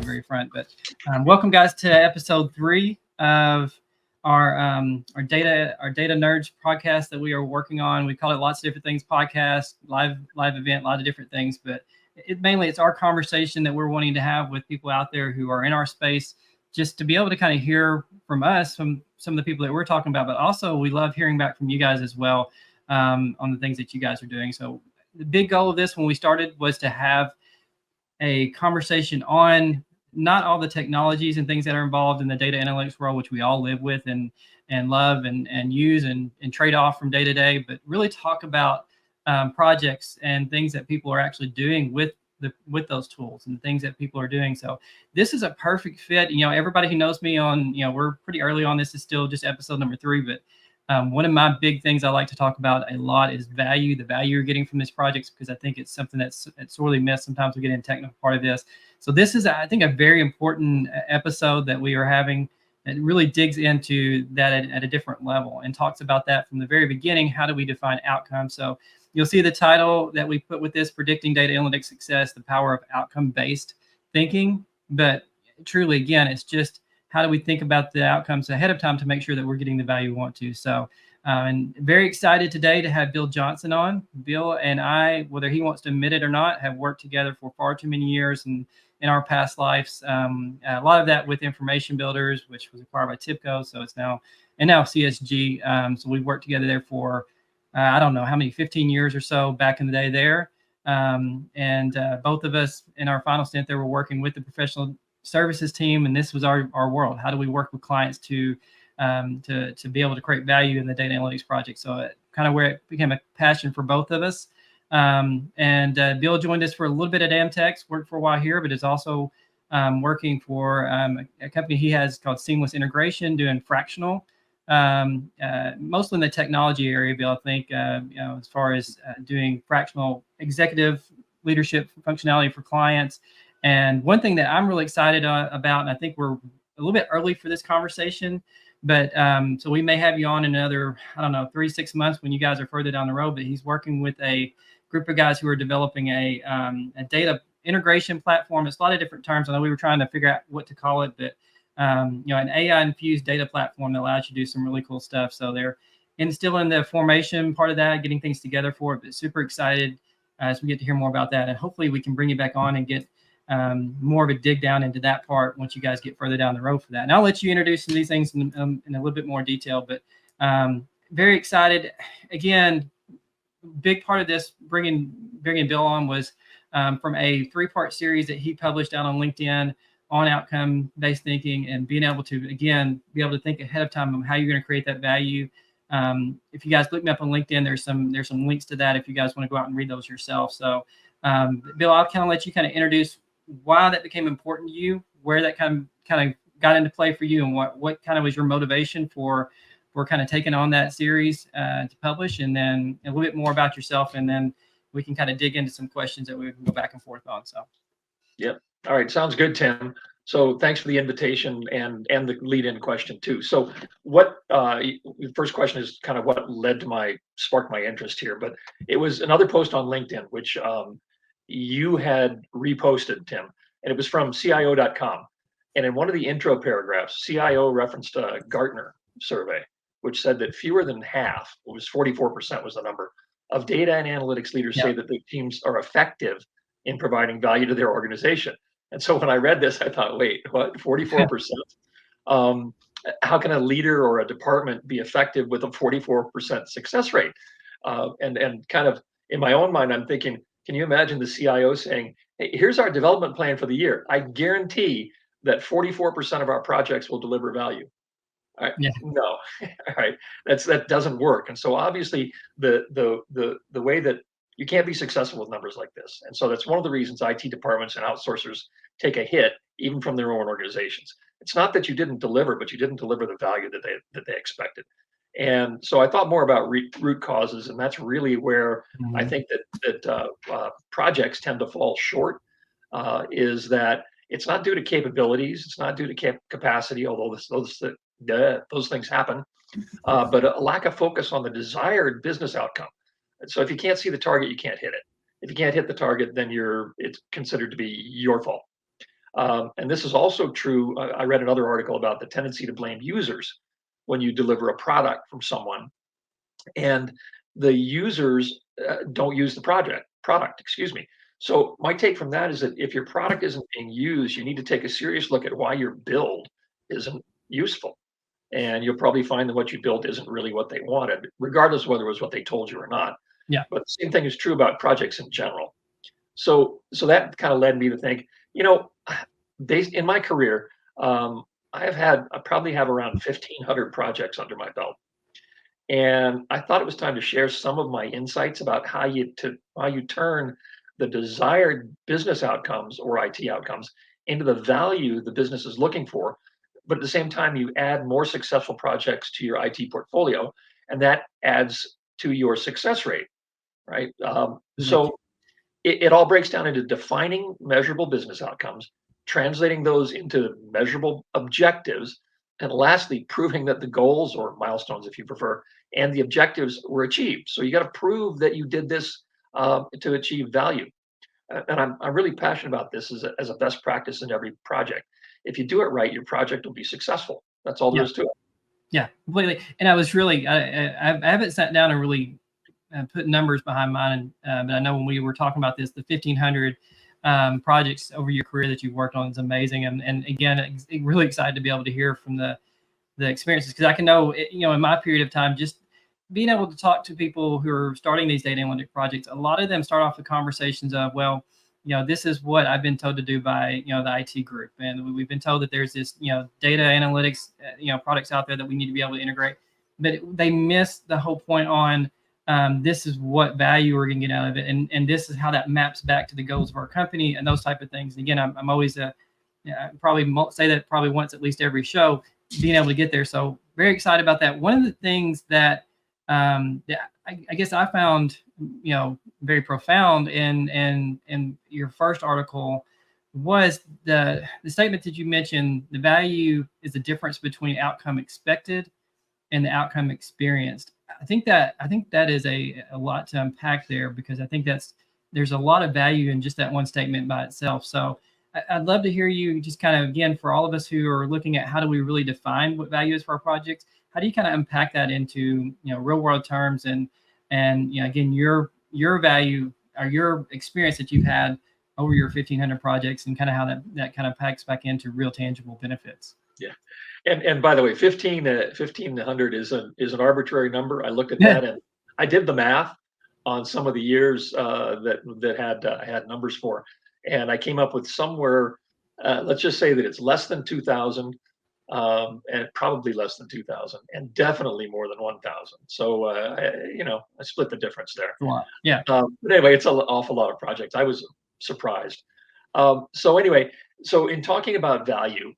Very front, but welcome guys to episode 3 of our data nerds podcast that we are working on. We call it lots of different things: podcast, live event, a lot of different things. But it's our conversation that we're wanting to have with people out there who are in our space, just to be able to kind of hear from us, from some of the people that we're talking about. But also, we love hearing back from you guys as well on the things that you guys are doing. So the big goal of this when we started was to have a conversation on not all the technologies and things that are involved in the data analytics world, which we all live with and love and use and trade off from day to day, but really talk about projects and things that people are actually doing with those tools and things that people are doing. So this is a perfect fit. Everybody who knows me we're pretty early on. This is still just episode number 3, but one of my big things I like to talk about a lot is the value you're getting from these projects, because I think it's something it's sorely missed. Sometimes we get in the technical part of this. So this is, I think, a very important episode that we are having. It really digs into that at a different level and talks about that from the very beginning. How do we define outcomes? So you'll see the title that we put with this: Predicting Data Analytics Success, the Power of Outcome-Based Thinking. But truly, again, it's just, how do we think about the outcomes ahead of time to make sure that we're getting the value we want to? So, and very excited today to have Bill Johnson on. Bill and I, whether he wants to admit it or not, have worked together for far too many years and in our past lives. A lot of that with Information Builders, which was acquired by TIBCO. So it's now CSG. So we've worked together there for, I don't know how many, 15 years or so back in the day there. And both of us in our final stint there were working with the professional services team, and this was our world. How do we work with clients to be able to create value in the data analytics project? So kind of where it became a passion for both of us. And Bill joined us for a little bit at Amtex, worked for a while here, but is also working for a company he has called Seamless Integration, doing fractional, mostly in the technology area, Bill, I think, as far as doing fractional executive leadership functionality for clients. And one thing that I'm really excited about, and I think we're a little bit early for this conversation, but so we may have you on in another, 3-6 months when you guys are further down the road. But he's working with a group of guys who are developing a data integration platform. It's a lot of different terms. I know we were trying to figure out what to call it, but an AI-infused data platform that allows you to do some really cool stuff. So they're still in the formation part of that, getting things together for it, but super excited as we get to hear more about that. And hopefully we can bring you back on and get more of a dig down into that part once you guys get further down the road for that. And I'll let you introduce some of these things in a little bit more detail, but very excited. Again, big part of this bringing Bill on was from a 3-part series that he published out on LinkedIn on outcome-based thinking, and being able to, again, be able to think ahead of time of how you're going to create that value. If you guys look me up on LinkedIn, there's some links to that if you guys want to go out and read those yourself. So Bill, I'll kind of let you kind of introduce why that became important to you, where that kind of got into play for you, and what kind of was your motivation for kind of taking on that series to publish, and then a little bit more about yourself, and then we can kind of dig into some questions that we can go back and forth on. So, yep. All right, sounds good, Tim. So thanks for the invitation and the lead-in question too. So what the first question is kind of what sparked my interest here, but it was another post on LinkedIn, which you had reposted, Tim, and it was from CIO.com. And in one of the intro paragraphs, CIO referenced a Gartner survey, which said that fewer than half, it was 44% was the number, of data and analytics leaders say that their teams are effective in providing value to their organization. And so when I read this, I thought, wait, what, 44%? How can a leader or a department be effective with a 44% success rate? And kind of in my own mind, I'm thinking, can you imagine the CIO saying, hey, here's our development plan for the year. I guarantee that 44% of our projects will deliver value. All right. Yeah. No, all right. That doesn't work. And so obviously the way that you can't be successful with numbers like this. And so that's one of the reasons IT departments and outsourcers take a hit even from their own organizations. It's not that you didn't deliver, but you didn't deliver the value that they expected. And so I thought more about root causes, and that's really where I think that projects tend to fall short. Is that it's not due to capabilities, it's not due to capacity, although those those things happen. But a lack of focus on the desired business outcome. And so if you can't see the target, you can't hit it. If you can't hit the target, then it's considered to be your fault. And this is also true. I read another article about the tendency to blame users when you deliver a product from someone, and the users don't use the product, excuse me. So my take from that is that if your product isn't being used, you need to take a serious look at why your build isn't useful. And you'll probably find that what you built isn't really what they wanted, regardless of whether it was what they told you or not. Yeah. But the same thing is true about projects in general. So that kind of led me to think, based in my career, I probably have around 1,500 projects under my belt. And I thought it was time to share some of my insights about how you turn the desired business outcomes or IT outcomes into the value the business is looking for, but at the same time you add more successful projects to your IT portfolio, and that adds to your success rate, right? So it all breaks down into defining measurable business outcomes, translating those into measurable objectives, and lastly, proving that the goals or milestones, if you prefer, and the objectives were achieved. So you got to prove that you did this to achieve value. And I'm really passionate about this as a best practice in every project. If you do it right, your project will be successful. That's all there is to it. Yeah, completely. And I was really, I haven't sat down and really put numbers behind mine. But I know when we were talking about this, the 1,500 projects over your career that you've worked on is amazing. And again, really excited to be able to hear from the experiences, because I can know, in my period of time, just being able to talk to people who are starting these data analytic projects, a lot of them start off with conversations of, well, this is what I've been told to do by, the IT group. And we've been told that there's this, data analytics, products out there that we need to be able to integrate. But they miss the whole point on this is what value we're going to get out of it. And this is how that maps back to the goals of our company and those type of things. And again, I'm always probably say that probably once at least every show, being able to get there. So very excited about that. One of the things that I guess I found, very profound in your first article was the statement that you mentioned: the value is the difference between outcome expected and the outcome experienced. I think that is a lot to unpack there, because I think there's a lot of value in just that one statement by itself. So I'd love to hear you just kind of, again, for all of us who are looking at how do we really define what value is for our projects, how do you kind of unpack that into, real world terms, and again, your value or your experience that you've had over your 1,500 projects, and kind of how that kind of packs back into real tangible benefits. Yeah. And by the way, 1,500 is an arbitrary number. I looked at that and I did the math on some of the years that had numbers for, and I came up with somewhere, let's just say that it's less than 2,000, and probably less than 2,000, and definitely more than 1,000. So I split the difference there. A lot. Yeah. But anyway, it's an awful lot of projects. I was surprised. So anyway, so in talking about value,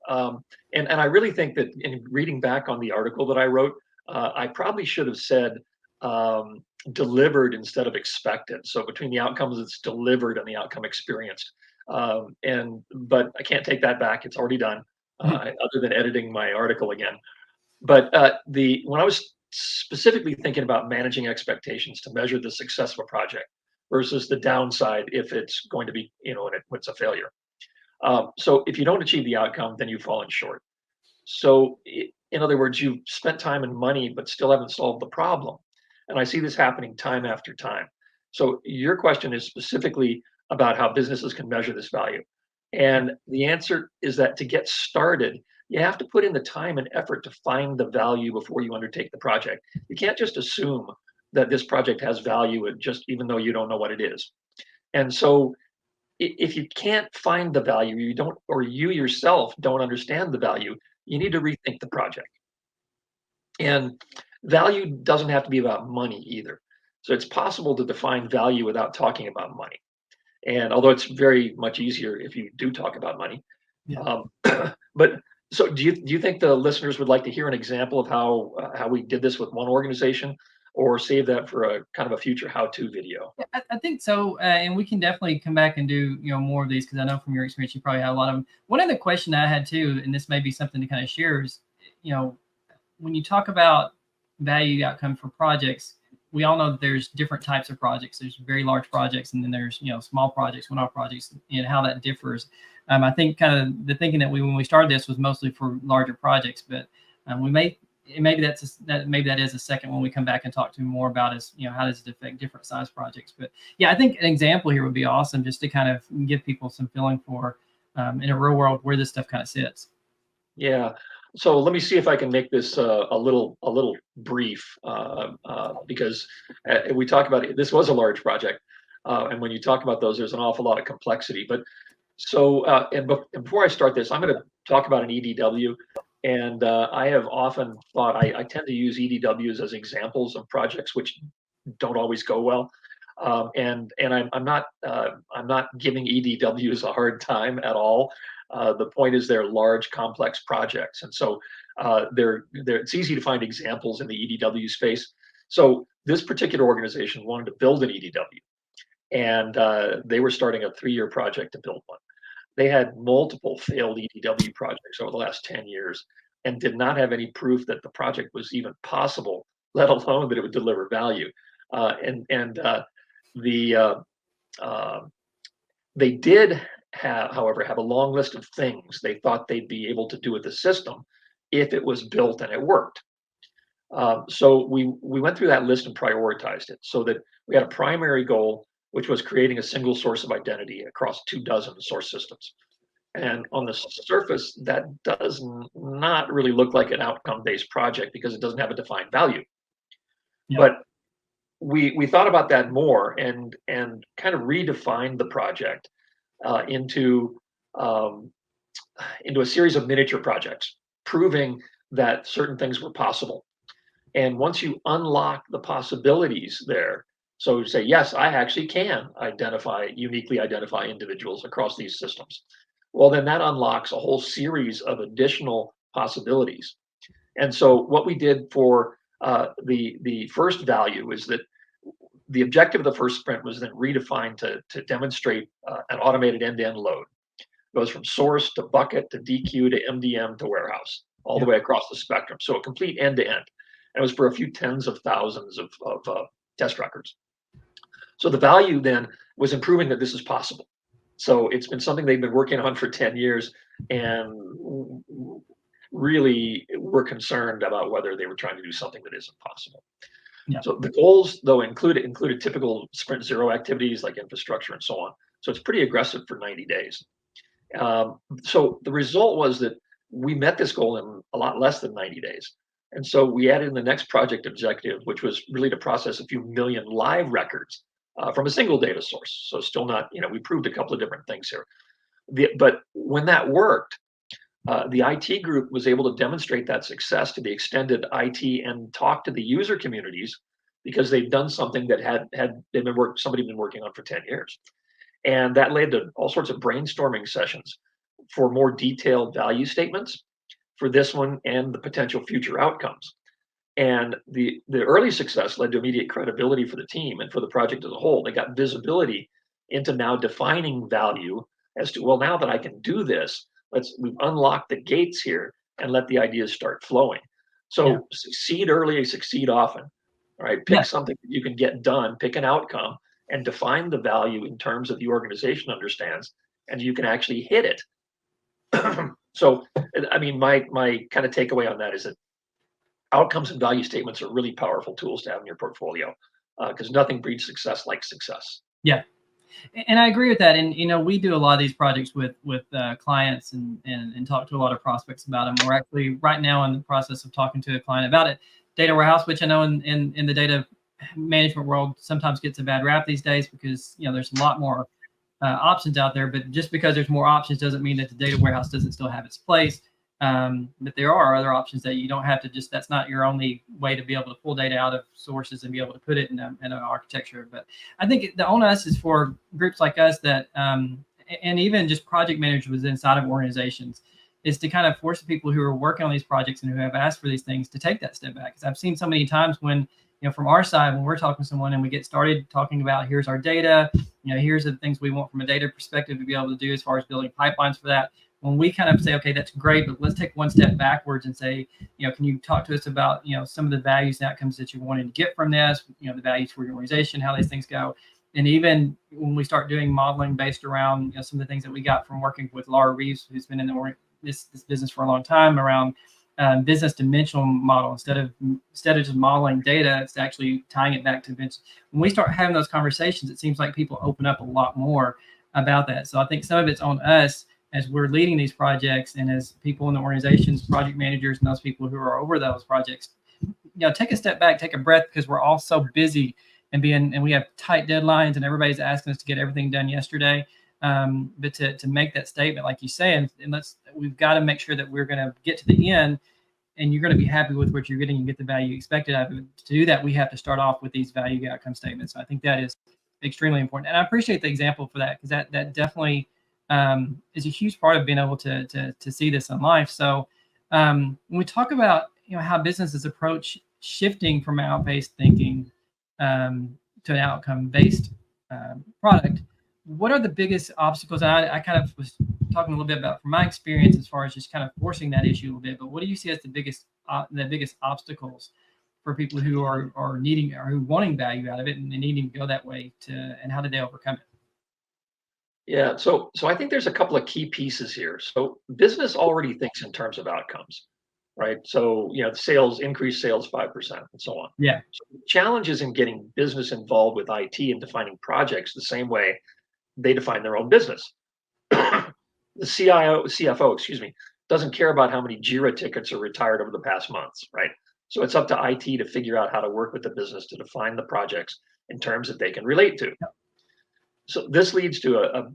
and I really think that in reading back on the article that I wrote, I probably should have said delivered instead of expected. So between the outcomes it's delivered and the outcome experienced. But I can't take that back. It's already done, other than editing my article again. But when I was specifically thinking about managing expectations to measure the success of a project versus the downside if it's going to be, when it's a failure. So if you don't achieve the outcome, then you've fallen short. So in other words, you've spent time and money, but still haven't solved the problem. And I see this happening time after time. So your question is specifically about how businesses can measure this value. And the answer is that to get started, you have to put in the time and effort to find the value before you undertake the project. You can't just assume that this project has value, even though you don't know what it is. And so if you can't find the value, you yourself don't understand the value, you need to rethink the project. And value doesn't have to be about money either. So it's possible to define value without talking about money. And although it's very much easier if you do talk about money. Yeah. But so do you think the listeners would like to hear an example of how we did this with one organization, or save that for a kind of a future how-to video? I think so. And we can definitely come back and do, more of these, because I know from your experience, you probably have a lot of them. One other question I had too, and this may be something to kind of share, is, when you talk about value outcome for projects, we all know that there's different types of projects. There's very large projects, and then there's small projects, one-off projects, and how that differs. I think kind of the thinking that when we started this was mostly for larger projects, but maybe that is a second one we come back and talk to more about is how does it affect different size projects. But yeah, I think an example here would be awesome, just to kind of give people some feeling for in a real world where this stuff kind of sits. Yeah. So let me see if I can make this a little brief, because we talked about it. This was a large project, and when you talk about those, there's an awful lot of complexity. But so before I start this, I'm going to talk about an EDW, and I have often thought I tend to use EDWs as examples of projects which don't always go well, and I'm not giving EDWs a hard time at all. The point is they're large, complex projects, and so it's easy to find examples in the EDW space. So this particular organization wanted to build an EDW, and they were starting a 3-year project to build one. They had multiple failed EDW projects over the last 10 years and did not have any proof that the project was even possible, let alone that it would deliver value. They did however, have a long list of things they thought they'd be able to do with the system if it was built and it worked. So we went through that list and prioritized it so that we had a primary goal, which was creating a single source of identity across 24 source systems. And on the surface, that does not really look like an outcome-based project because it doesn't have a defined value. Yeah. But we thought about that more and kind of redefined the project into a series of miniature projects, proving that certain things were possible. And once you unlock the possibilities there, so say, yes, I actually can uniquely identify individuals across these systems. Well, then that unlocks a whole series of additional possibilities. And so what we did for the first value is that the objective of the first sprint was then redefined to demonstrate an automated end-to-end load. It goes from source to bucket to DQ to MDM to warehouse, all the way across the spectrum. So a complete end-to-end. And it was for a few tens of thousands of test records. So the value then was improving that this is possible. So it's been something they've been working on for 10 years, and really were concerned about whether they were trying to do something that isn't possible. Yeah. So the goals, though, included typical sprint zero activities like infrastructure and so on. So it's pretty aggressive for 90 days. So the result was that we met this goal in a lot less than 90 days. And so we added in the next project objective, which was really to process a few million live records from a single data source. So still not, we proved a couple of different things here. But when that worked, the IT group was able to demonstrate that success to the extended IT and talk to the user communities because they've done something that somebody been working on for 10 years. And that led to all sorts of brainstorming sessions for more detailed value statements for this one and the potential future outcomes. And the early success led to immediate credibility for the team and for the project as a whole. They got visibility into now defining value as to, well, now that I can do this, we've unlocked the gates here and let the ideas start flowing. So succeed early, succeed often. All right, pick something that you can get done, pick an outcome, and define the value in terms that the organization understands, and you can actually hit it. So, I mean, my kind of takeaway on that is that outcomes and value statements are really powerful tools to have in your portfolio because nothing breeds success like success. Yeah. And I agree with that. And, we do a lot of these projects with clients and talk to a lot of prospects about them. We're actually right now in the process of talking to a client about it. Data warehouse, which I know in the data management world sometimes gets a bad rap these days because, there's a lot more options out there. But just because there's more options doesn't mean that the data warehouse doesn't still have its place. But there are other options that you don't have to that's not your only way to be able to pull data out of sources and be able to put it in an architecture. But I think the onus is for groups like us that, and even just project managers inside of organizations, is to kind of force the people who are working on these projects and who have asked for these things to take that step back. Because I've seen so many times when, from our side, when we're talking to someone and we get started talking about here's our data, here's the things we want from a data perspective to be able to do as far as building pipelines for that. when we kind of say, okay, that's great, but let's take one step backwards and say, can you talk to us about, some of the values and outcomes that you wanted to get from this, the values for your organization, how these things go. And even when we start doing modeling based around, some of the things that we got from working with Laura Reeves, who's been in this business for a long time, around business dimensional model. Instead of just modeling data, it's actually tying it back to business. When we start having those conversations, it seems like people open up a lot more about that. So I think some of it's on us as we're leading these projects, and as people in the organizations, project managers, and those people who are over those projects, take a step back, take a breath, because we're all so busy and we have tight deadlines, and everybody's asking us to get everything done yesterday. But to make that statement, like you say, and we've got to make sure that we're going to get to the end, and you're going to be happy with what you're getting and get the value expected out of it. To do that, we have to start off with these value outcome statements. So I think that is extremely important, and I appreciate the example for that, because that definitely is a huge part of being able to see this in life. So when we talk about how businesses approach shifting from out-based thinking to an outcome-based product, what are the biggest obstacles? I kind of was talking a little bit about from my experience as far as just kind of forcing that issue a little bit. But what do you see as the biggest obstacles for people who are needing or who wanting value out of it and needing to go that way and how did they overcome it? Yeah, so I think there's a couple of key pieces here. So business already thinks in terms of outcomes, right? So increase sales 5% and so on. Yeah. So the challenge is in getting business involved with IT and defining projects the same way they define their own business. The CFO, excuse me, doesn't care about how many Jira tickets are retired over the past months, right? So it's up to IT to figure out how to work with the business to define the projects in terms that they can relate to. So this leads to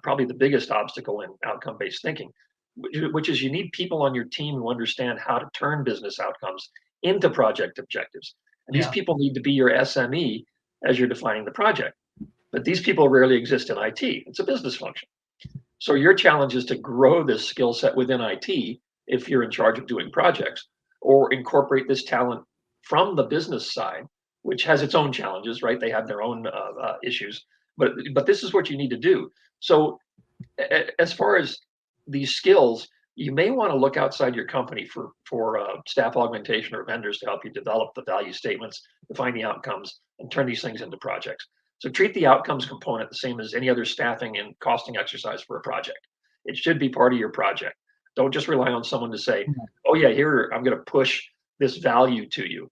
probably the biggest obstacle in outcome-based thinking, which is you need people on your team who understand how to turn business outcomes into project objectives. And these people need to be your SME as you're defining the project. But these people rarely exist in IT. It's a business function. So your challenge is to grow this skill set within IT if you're in charge of doing projects, or incorporate this talent from the business side, which has its own challenges, right? They have their own issues, but this is what you need to do. So as far as these skills, you may want to look outside your company for staff augmentation or vendors to help you develop the value statements, define the outcomes, and turn these things into projects. So treat the outcomes component the same as any other staffing and costing exercise for a project. It should be part of your project. Don't just rely on someone to say, "Oh yeah, here I'm going to push this value to you."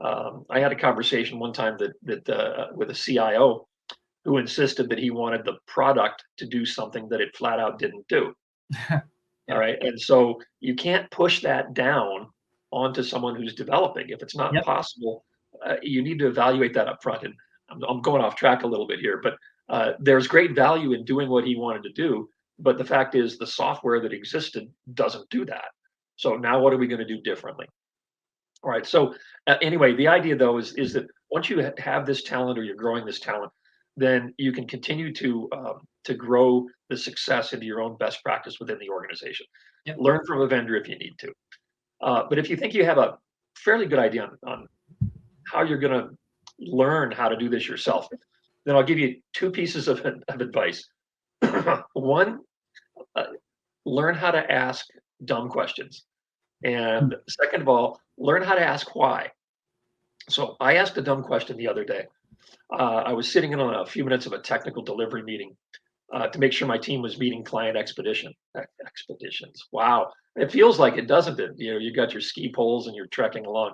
I had a conversation one time that with a CIO who insisted that he wanted the product to do something that it flat out didn't do. All right, and so you can't push that down onto someone who's developing if it's not possible. You need to evaluate that up front. And I'm going off track a little bit here, but there's great value in doing what he wanted to do. But the fact is, the software that existed doesn't do that. So now, what are we going to do differently? All right. So anyway, the idea though is that once you have this talent or you're growing this talent, then you can continue to grow the success into your own best practice within the organization. Learn from a vendor if you need to. But if you think you have a fairly good idea on how you're going to learn how to do this yourself, then I'll give you two pieces of advice. One, learn how to ask dumb questions. And second of all, learn how to ask why. So I asked a dumb question the other day. I was sitting in on a few minutes of a technical delivery meeting to make sure my team was meeting client expeditions. Wow, it feels like it, doesn't it? You got your ski poles and you're trekking along.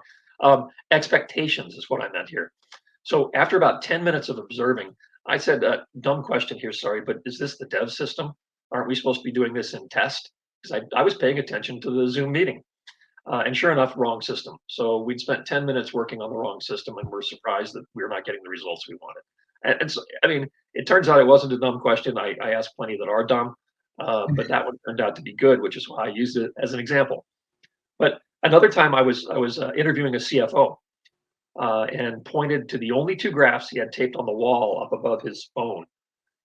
Expectations is what I meant here. So after about 10 minutes of observing, I said, dumb question here, sorry, but is this the dev system? Aren't we supposed to be doing this in test? Because I was paying attention to the Zoom meeting. And sure enough, wrong system. So we'd spent 10 minutes working on the wrong system, and we're surprised that we're not getting the results we wanted. And so, I mean, it turns out it wasn't a dumb question. I asked plenty that are dumb, but that one turned out to be good, which is why I used it as an example. But another time I was interviewing a CFO and pointed to the only two graphs he had taped on the wall up above his phone.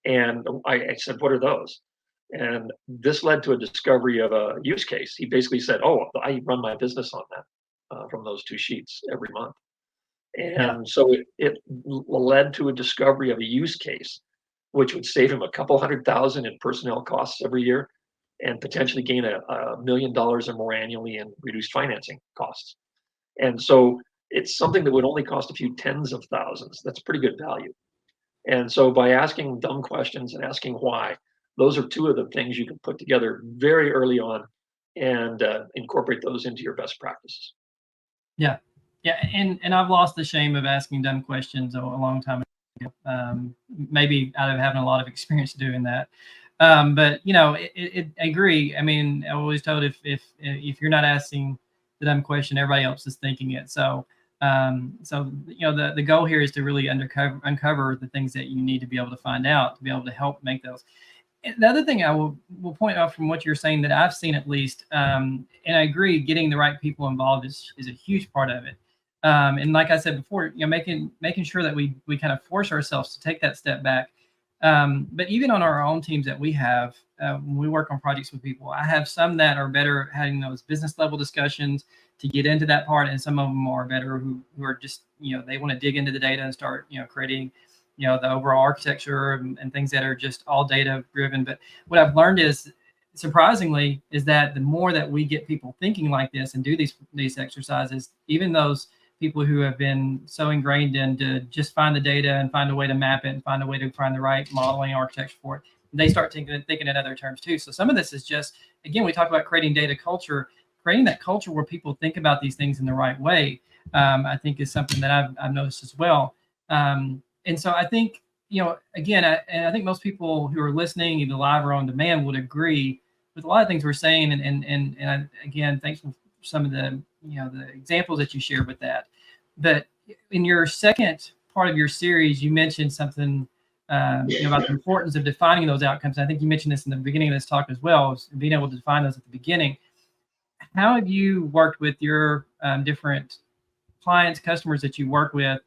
And I said, what are those? And this led to a discovery of a use case. He basically said, oh, I run my business on that from those two sheets every month. And so it led to a discovery of a use case, which would save him a couple $100,000 in personnel costs every year. and potentially gain $1 million or more annually in reduced financing costs. And so it's something that would only cost a few tens of thousands. That's pretty good value. And so by asking dumb questions and asking why, those are two of the things you can put together very early on and incorporate those into your best practices. Yeah, yeah, and I've lost the shame of asking dumb questions a long time ago. Maybe out of having a lot of experience doing that. But I agree. I mean, I always told if you're not asking the dumb question, everybody else is thinking it. So the goal here is to really uncover the things that you need to be able to find out to be able to help make those. And the other thing I will point out from what you're saying that I've seen at least, and I agree, getting the right people involved is a huge part of it. And like I said before, making sure that we kind of force ourselves to take that step back. But even on our own teams that we have, when we work on projects with people, I have some that are better at having those business level discussions to get into that part, and some of them are better who are just they want to dig into the data and start creating the overall architecture and things that are just all data driven. But what I've learned is, surprisingly, is that the more that we get people thinking like this and do these exercises, even those people who have been so ingrained into just find the data and find a way to map it and find a way to find the right modeling architecture for it, they start thinking in other terms too. So some of this is just, again, we talk about creating data culture, creating that culture where people think about these things in the right way. I think is something that I've noticed as well. And so I think, again, I think most people who are listening, either live or on demand, would agree with a lot of things we're saying. Again, thanks for some of the, the examples that you shared with that. But in your second part of your series, you mentioned something about the importance of defining those outcomes. I think you mentioned this in the beginning of this talk as well, being able to define those at the beginning. How have you worked with your different clients, customers that you work with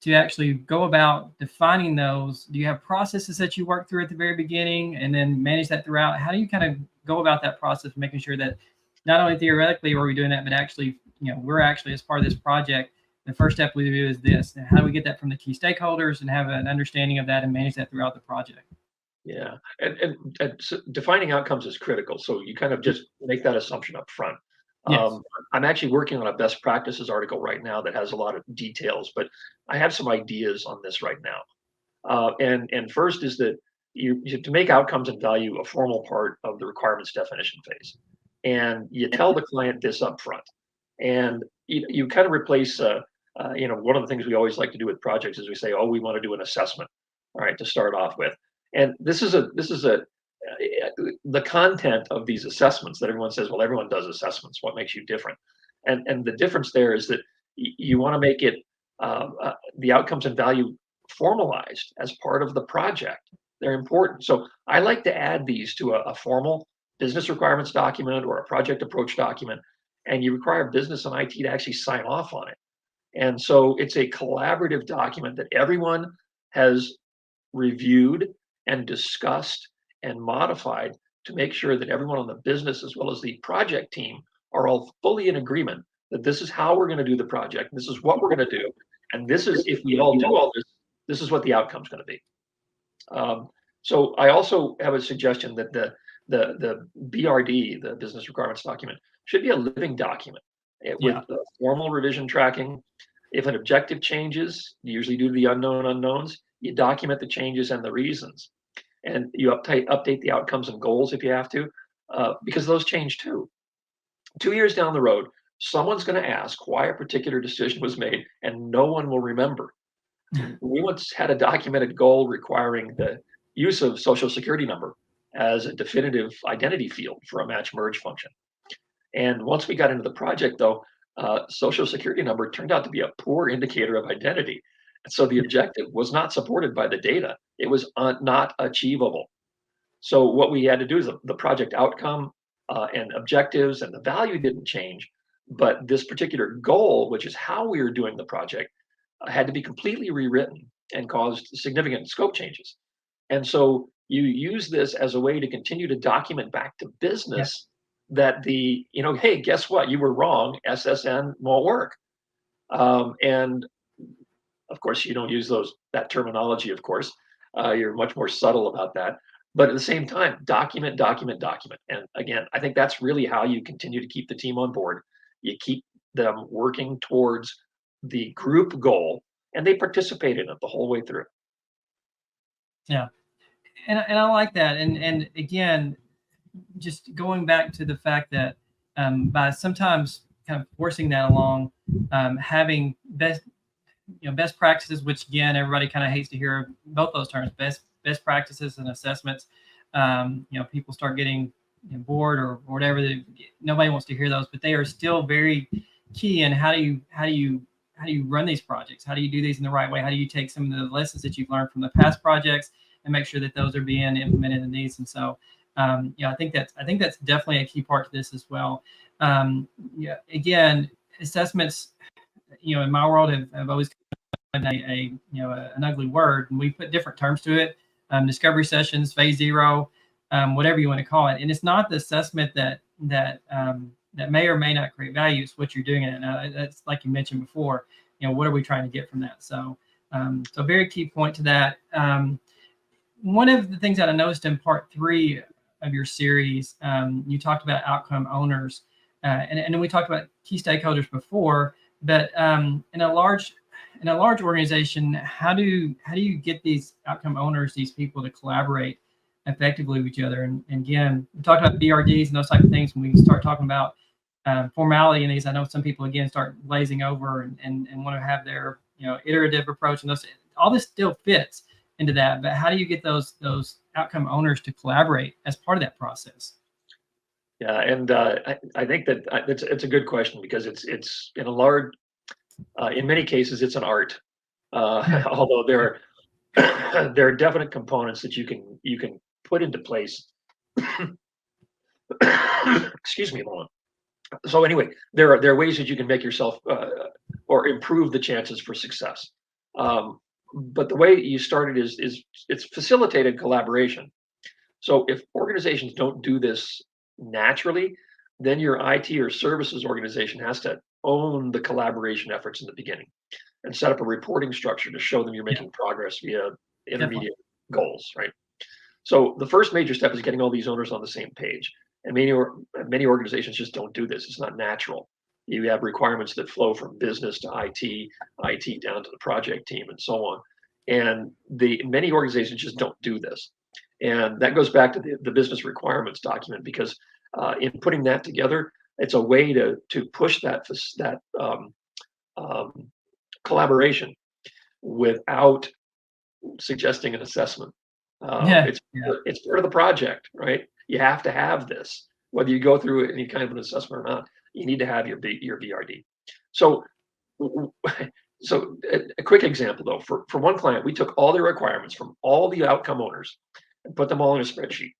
to actually go about defining those? Do you have processes that you work through at the very beginning and then manage that throughout? How do you kind of go about that process of making sure that not only theoretically are we doing that, but actually, we're actually, as part of this project, the first step we do is this. And how do we get that from the key stakeholders and have an understanding of that and manage that throughout the project? Yeah, and so defining outcomes is critical. So you kind of just make that assumption up front. Yes. I'm actually working on a best practices article right now that has a lot of details, but I have some ideas on this right now. And first is that you to make outcomes and value a formal part of the requirements definition phase, and you tell the client this up front, and you kind of replace. One of the things we always like to do with projects is we say, oh, we want to do an assessment, all right, to start off with, and this is the content of these assessments that everyone says, well, everyone does assessments. What makes you different? And the difference there is that you want to make it the outcomes and value formalized as part of the project. They're important. So I like to add these to a formal business requirements document or a project approach document, and you require business and IT to actually sign off on it. And so it's a collaborative document that everyone has reviewed and discussed and modified to make sure that everyone on the business as well as the project team are all fully in agreement that this is how we're going to do the project. This is what we're going to do. And this is, if we all do all this, this is what the outcome's going to be. So I also have a suggestion that the BRD, the business requirements document, should be a living document with formal revision tracking. If an objective changes, usually due to the unknown unknowns, you document the changes and the reasons, and you update the outcomes and goals if you have to, because those change too. 2 years down the road, someone's going to ask why a particular decision was made, and no one will remember. We once had a documented goal requiring the use of social security number as a definitive identity field for a match merge function. And once we got into the project, though, social security number turned out to be a poor indicator of identity. And so the objective was not supported by the data. It was not achievable. So what we had to do is the project outcome and objectives and the value didn't change, but this particular goal, which is how we were doing the project, had to be completely rewritten and caused significant scope changes. And so you use this as a way to continue to document back to business that hey, guess what? You were wrong. SSN won't work. And of course, you don't use that terminology, of course. You're much more subtle about that. but at the same time, document, document, document. And again, I think that's really how you continue to keep the team on board. You keep them working towards the group goal, and they participate in it the whole way through. Yeah, and I like that. And again, just going back to the fact that by sometimes kind of forcing that along, having best practices, which again everybody kind of hates to hear both those terms, best practices and assessments. People start getting bored or whatever. Nobody wants to hear those, but they are still very key. And how do you run these projects? How do you do these in the right way? How do you take some of the lessons that you've learned from the past projects and make sure that those are being implemented in these? And so, I think that's definitely a key part to this as well. Again, assessments, in my world have always an ugly word, and we put different terms to it. Discovery sessions, phase zero, whatever you want to call it. And it's not the assessment that may or may not create value. It's what you're doing it. And that's like you mentioned before. What are we trying to get from that? So, so very key point to that. One of the things that I noticed in part 3 of your series, you talked about outcome owners, and then we talked about key stakeholders before. But in a large organization, how do you get these outcome owners, these people, to collaborate effectively with each other? And again, we talked about BRDs and those type of things. When we start talking about formality in these, I know some people again start glazing over and want to have their iterative approach, and all this still fits into that. But how do you get those outcome owners to collaborate as part of that process? Yeah, and I think that it's a good question, because it's in a large, in many cases, it's an art. Although there are definite components that you can put into place. Excuse me a moment. So anyway, there are ways that you can make yourself or improve the chances for success. But the way you started is it's facilitated collaboration. So if organizations don't do this naturally, then your IT or services organization has to own the collaboration efforts in the beginning and set up a reporting structure to show them you're making progress via Definitely. intermediate goals, right? So the first major step is getting all these owners on the same page. And many organizations just don't do this. It's not natural. You have requirements that flow from business to IT down to the project team, and so on. And many organizations just don't do this. And that goes back to the business requirements document, because in putting that together, it's a way to push that collaboration without suggesting an assessment. Yeah. It's part of the project, right? You have to have this, whether you go through any kind of an assessment or not. You need to have your BRD. So, so a quick example though, for one client, we took all the requirements from all the outcome owners and put them all in a spreadsheet,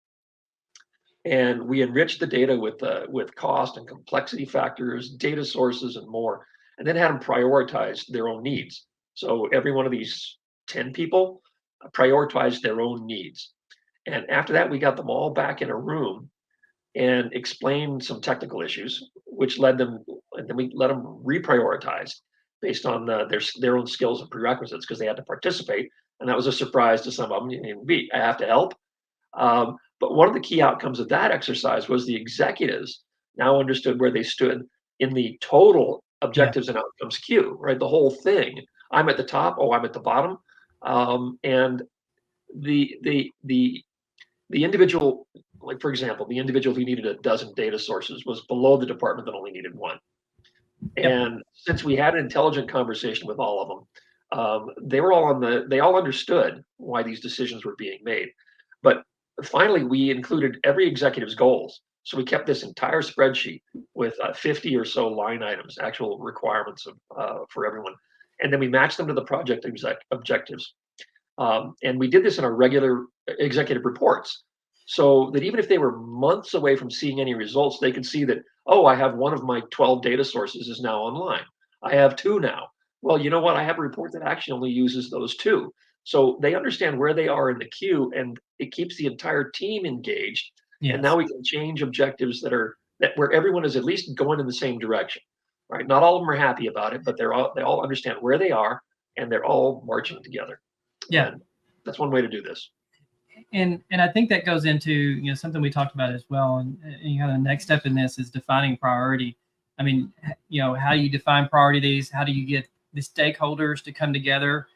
and we enriched the data with cost and complexity factors, data sources, and more, and then had them prioritize their own needs. So every one of these 10 people prioritized their own needs. And after that, we got them all back in a room and explained some technical issues, which led them, and then we let them reprioritize based on their own skills and prerequisites, because they had to participate. And that was a surprise to some of them. I have to help. But one of the key outcomes of that exercise was the executives now understood where they stood in the total objectives and outcomes queue, right? The whole thing. I'm at the top. Oh, I'm at the bottom. And the individual, like for example, the individual who needed a dozen data sources was below the department that only needed one. And since we had an intelligent conversation with all of them, they all understood why these decisions were being made. But finally, we included every executive's goals. So we kept this entire spreadsheet with 50 or so line items, actual requirements for everyone. And then we matched them to the project objectives. And we did this in our regular executive reports, so that even if they were months away from seeing any results, they could see that, oh, I have one of my 12 data sources is now online. I have 2 now. Well, you know what? I have a report that actually only uses those 2. So they understand where they are in the queue, and it keeps the entire team engaged. And now we can change objectives where everyone is at least going in the same direction, right? Not all of them are happy about it, but they all understand where they are, and they're all marching together. Yeah. And that's one way to do this. and I think that goes into something we talked about as well. And kind of the next step in this is defining priority. I mean, how do you define priorities? How do you get the stakeholders to come together?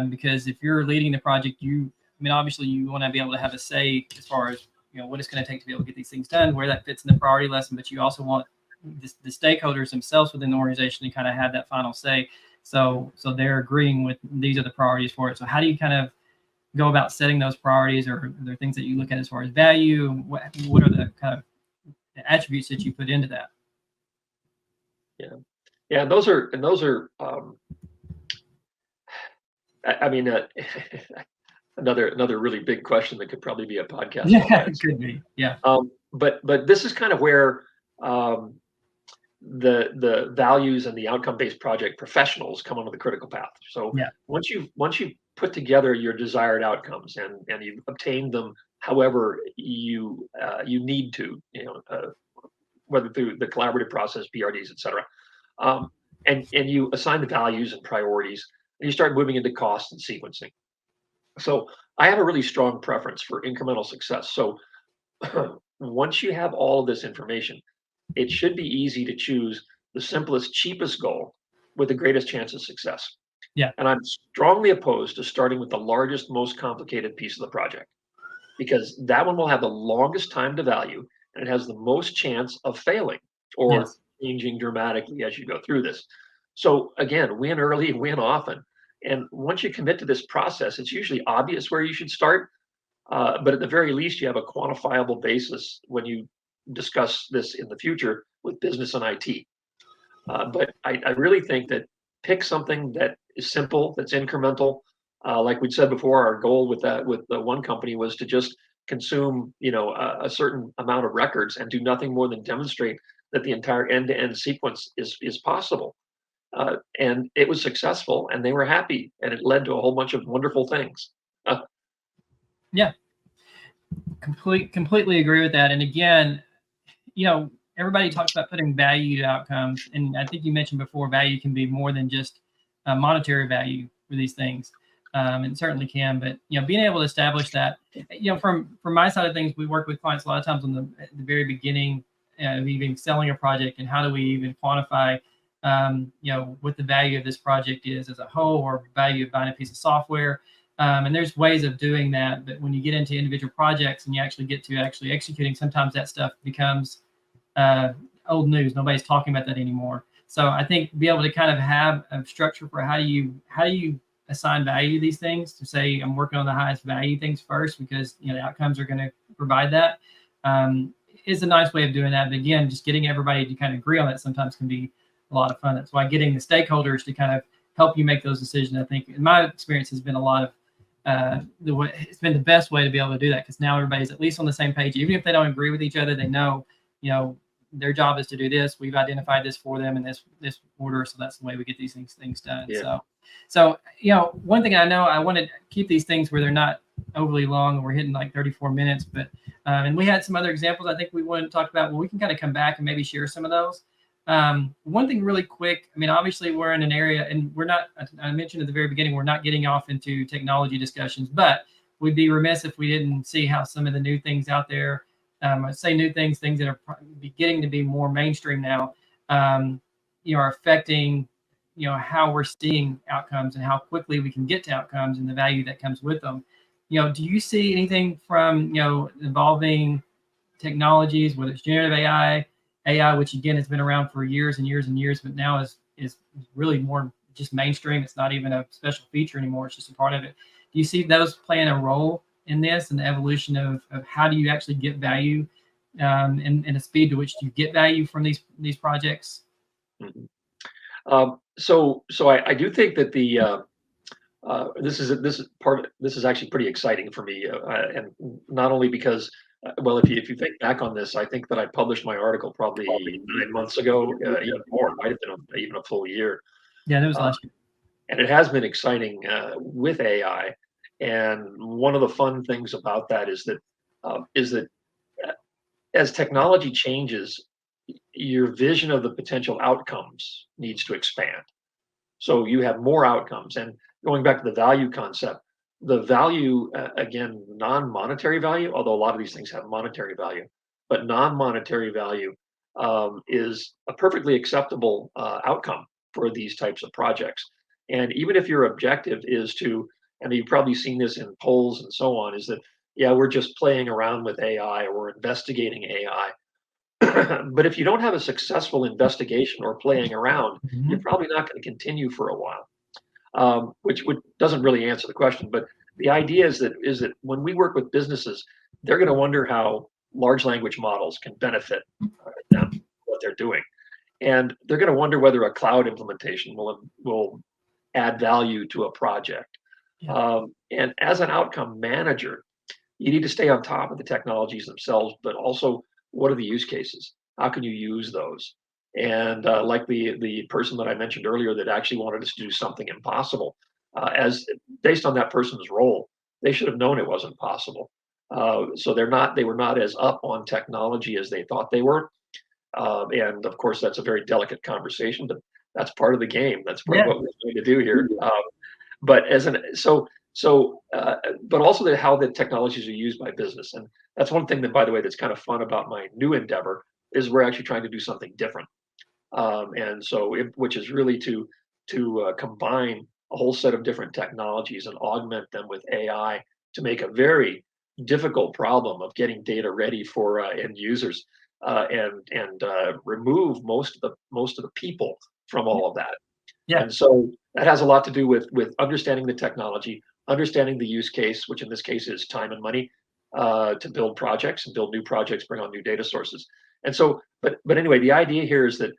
Because if you're leading the project, I mean, obviously you want to be able to have a say as far as what it's going to take to be able to get these things done, where that fits in the priority lesson. But you also want the stakeholders themselves within the organization to kind of have that final say. So they're agreeing with these are the priorities for it. So how do you kind of go about setting those priorities, or are there things that you look at as far as value? What are the kind of attributes that you put into that? Yeah, and those are I mean, another really big question that could probably be a podcast. Yeah, it could be. Yeah. But this is kind of where the values and the outcome-based project professionals come onto the critical path. So Yeah. once you put together your desired outcomes and you've obtained them however you need to, whether through the collaborative process, PRDs, et cetera, and you assign the values and priorities, and you start moving into cost and sequencing. So I have a really strong preference for incremental success. So once you have all of this information, it should be easy to choose the simplest, cheapest goal with the greatest chance of success. Yeah. And I'm strongly opposed to starting with the largest, most complicated piece of the project, because that one will have the longest time to value and it has the most chance of failing or Yes. changing dramatically as you go through this. So again, win early, win often. And once you commit to this process, it's usually obvious where you should start. But at the very least, you have a quantifiable basis when you discuss this in the future with business and IT. But I really think that pick something that is simple, that's incremental. Like we said before, our goal with the one company was to just consume, a certain amount of records and do nothing more than demonstrate that the entire end-to-end sequence is possible. And it was successful, and they were happy, and it led to a whole bunch of wonderful things. Yeah. Completely agree with that. And again, everybody talks about putting value to outcomes, and I think you mentioned before, value can be more than just monetary value for these things, and certainly can. But being able to establish that, from my side of things, we work with clients a lot of times at the very beginning of even selling a project, and how do we even quantify, what the value of this project is as a whole, or value of buying a piece of software. And there's ways of doing that, but when you get into individual projects and you actually get to actually executing, sometimes that stuff becomes old news. Nobody's talking about that anymore. So I think be able to kind of have a structure for how do you assign value to these things, to say I'm working on the highest value things first, because the outcomes are going to provide that, is a nice way of doing that. But again, just getting everybody to kind of agree on that sometimes can be a lot of fun. That's why getting the stakeholders to kind of help you make those decisions, I think, in my experience, has been a lot of it's been the best way to be able to do that, because now everybody's at least on the same page. Even if they don't agree with each other, they know, their job is to do this. We've identified this for them in this order, so that's the way we get these things done. Yeah. So one thing I know, I want to keep these things where they're not overly long, and we're hitting like 34 minutes. But and we had some other examples I think we wanted to talk about. Well, we can kind of come back and maybe share some of those. One thing really quick, I mean, obviously we're in an area, and we're not, I mentioned at the very beginning, we're not getting off into technology discussions, but we'd be remiss if we didn't see how some of the new things out there, I say new things that are beginning to be more mainstream now, are affecting, how we're seeing outcomes and how quickly we can get to outcomes and the value that comes with them. Do you see anything from, evolving technologies, whether it's generative AI, which again has been around for years and years and years, but now is really more just mainstream. It's not even a special feature anymore. It's just a part of it. Do you see those playing a role in this and the evolution of how do you actually get value, and the speed to which you get value from these projects? Mm-hmm. So I do think that this is actually pretty exciting for me, and not only because, well, if you think back on this, I think that I published my article probably 9 months ago, even more. It might have been even a full year. Yeah, that was last year. And it has been exciting with AI. And one of the fun things about that is that as technology changes, your vision of the potential outcomes needs to expand. So you have more outcomes. And going back to the value concept, the value, again, non-monetary value, although a lot of these things have monetary value, but non-monetary value is a perfectly acceptable outcome for these types of projects. And even if your objective is to, and you've probably seen this in polls and so on, is that, yeah, we're just playing around with AI or we're investigating AI. But if you don't have a successful investigation or playing around, you're Mhm. probably not going to continue for a while. Which doesn't really answer the question. But the idea is that when we work with businesses, they're going to wonder how large language models can benefit them, what they're doing, and they're going to wonder whether a cloud implementation will add value to a project. Yeah. And as an outcome manager, you need to stay on top of the technologies themselves, but also what are the use cases? How can you use those? And like the person that I mentioned earlier that actually wanted us to do something impossible, as based on that person's role, they should have known it wasn't possible. So they were not as up on technology as they thought they were. And of course, that's a very delicate conversation, but that's part of the game. That's part of Yeah. what we're going to do here. But as an but also how the technologies are used by business, and that's one thing that, by the way, that's kind of fun about my new endeavor is we're actually trying to do something different, and so which is really to combine a whole set of different technologies and augment them with AI to make a very difficult problem of getting data ready for end users, and remove most of the people from all of that. Yeah. And so that has a lot to do with understanding the technology, understanding the use case, which in this case is time and money, to build projects and build new projects, bring on new data sources. And so, but anyway, the idea here is that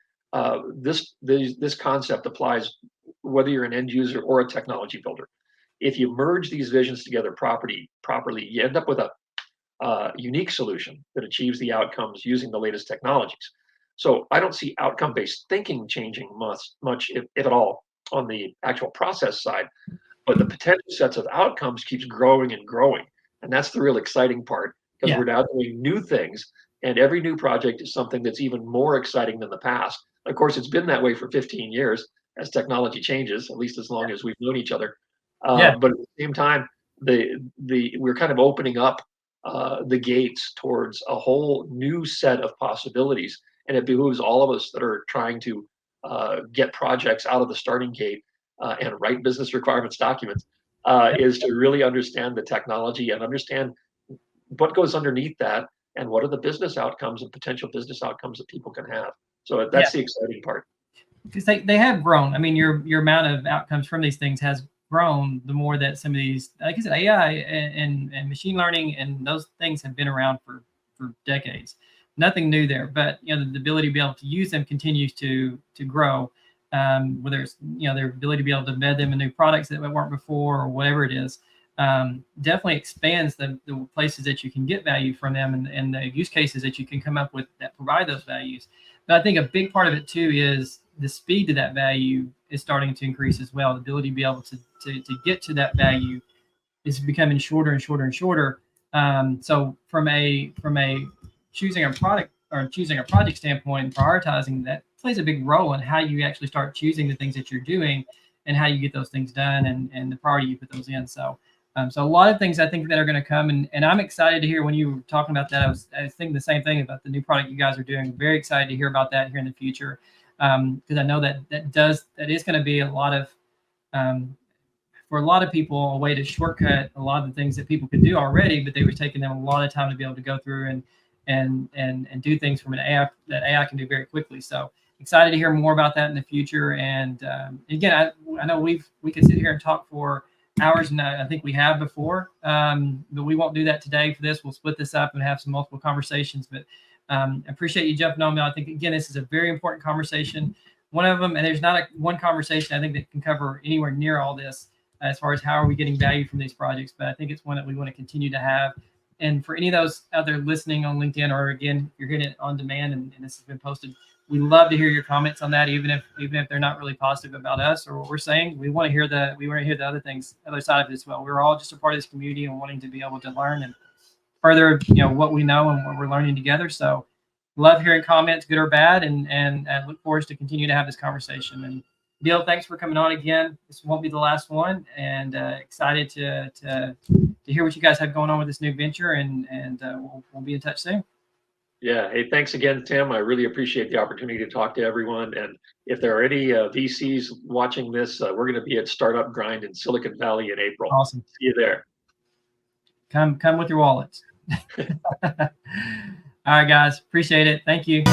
this concept applies whether you're an end user or a technology builder. If you merge these visions together properly, you end up with a unique solution that achieves the outcomes using the latest technologies. So I don't see outcome-based thinking changing much, if at all, on the actual process side. But the potential sets of outcomes keeps growing and growing, and that's the real exciting part because Yeah. we're now doing new things, and every new project is something that's even more exciting than the past. Of course, it's been that way for 15 years as technology changes, at least as long as we've known each other. Yeah. But at the same time, we're kind of opening up the gates towards a whole new set of possibilities. And it behooves all of us that are trying to get projects out of the starting gate and write business requirements documents is to really understand the technology and understand what goes underneath that and what are the business outcomes and potential business outcomes that people can have. So Yeah. that's the exciting part. Because they have grown. I mean, your amount of outcomes from these things has grown the more that some of these, like I said, AI and machine learning and those things have been around for decades. Nothing new there, but the ability to be able to use them continues to grow. Whether it's their ability to be able to embed them in new products that weren't before or whatever it is, definitely expands the places that you can get value from them and the use cases that you can come up with that provide those values. But I think a big part of it too is the speed to that value is starting to increase as well. The ability to be able to get to that value is becoming shorter and shorter and shorter. So from a choosing a product or choosing a project standpoint and prioritizing that plays a big role in how you actually start choosing the things that you're doing and how you get those things done and the priority you put those in. So a lot of things I think that are going to come, and I'm excited to hear when you were talking about that. I was thinking the same thing about the new product you guys are doing. Very excited to hear about that here in the future, because I know that is going to be a lot of for a lot of people a way to shortcut a lot of the things that people could do already, but they were taking them a lot of time to be able to go through and do things from an AI that AI can do very quickly. So excited to hear more about that in the future. And again, I know we could sit here and talk for hours, and I think we have before, but we won't do that today for this. We'll split this up and have some multiple conversations. But I appreciate you jumping on me. I think again, this is a very important conversation. One of them, and there's not one conversation I think that can cover anywhere near all this as far as how are we getting value from these projects. But I think it's one that we want to continue to have. And for any of those out there listening on LinkedIn, or again, you're getting it on demand and this has been posted, we love to hear your comments on that, even if they're not really positive about us or what we're saying. We want to hear the other things, other side of it as well. We're all just a part of this community and wanting to be able to learn and further, what we know and what we're learning together. So love hearing comments, good or bad, and look forward to continue to have this conversation. And Bill, thanks for coming on again. This won't be the last one, and excited to hear what you guys have going on with this new venture, and we'll be in touch soon. Yeah. Hey, thanks again, Tim. I really appreciate the opportunity to talk to everyone. And if there are any VCs watching this, we're going to be at Startup Grind in Silicon Valley in April. Awesome. See you there. Come with your wallets. All right, guys. Appreciate it. Thank you.